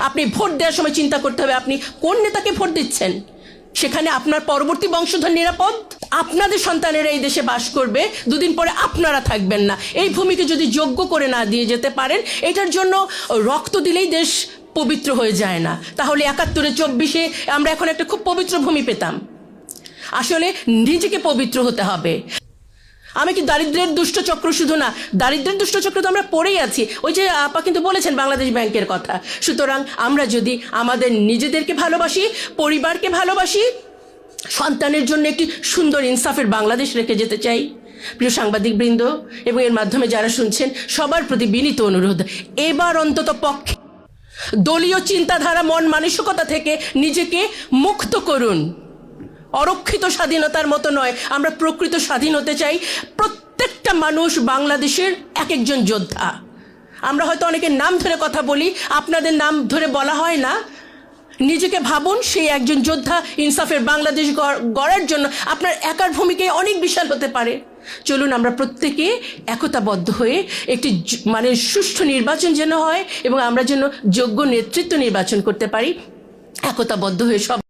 আপনি ভোট দেওয়ার সময় চিন্তা করতে হবে আপনি কোন নেতাকে ভোট দিচ্ছেন, সেখানে আপনার পরবর্তী বংশধর নিরাপদ, আপনাদের সন্তানেরা এই দেশে বাস করবে, দুদিন পরে আপনারা থাকবেন না। এই ভূমিকে যদি যোগ্য করে না দিয়ে যেতে পারেন, এটার জন্য রক্ত দিলেই দেশ পবিত্র হয়ে যায় না। তাহলে ৭১-এ ২৪-এ আমরা এখন একটা খুব পবিত্র ভূমি পেতাম। আসলে নিজেকে পবিত্র হতে হবে। আমি কি দারিদ্র্যের দুষ্টচক্র, শুধু না, দারিদ্র্যের দুষ্টচক্র তো আমরা পড়েই আছি। ওই যে আপা কিন্তু বলেছেন বাংলাদেশ ব্যাংকের কথা। সুতরাং আমরা যদি আমাদের নিজেদেরকে ভালোবাসি, পরিবারকে ভালোবাসি, সন্তানের জন্য একটি সুন্দর ইনসাফের বাংলাদেশ রেখে যেতে চাই, প্রিয় সাংবাদিক বৃন্দ এবং এর মাধ্যমে যারা শুনছেন সবার প্রতি বিনীত অনুরোধ, এবার অন্তত পক্ষে দলীয় চিন্তাধারা, মন মানসিকতা থেকে নিজেকে মুক্ত করুন। অরক্ষিত স্বাধীনতার মতো নয়, আমরা প্রকৃত স্বাধীন হতে চাই। প্রত্যেকটা মানুষ বাংলাদেশের এক একজন যোদ্ধা। আমরা হয়তো অনেকের নাম ধরে কথা বলি, আপনাদের নাম ধরে বলা হয় না। নিজেকে ভাবুন সেই একজন যোদ্ধা। ইনসাফের বাংলাদেশ গড়ার জন্য আপনার একার ভূমিকায় অনেক বিশাল হতে পারে। চলুন আমরা প্রত্যেকে একতাবদ্ধ হয়ে একটি সুষ্ঠু নির্বাচন যেন হয় এবং আমরা যেন যোগ্য নেতৃত্ব নির্বাচন করতে পারি, একতাবদ্ধ হয়ে সব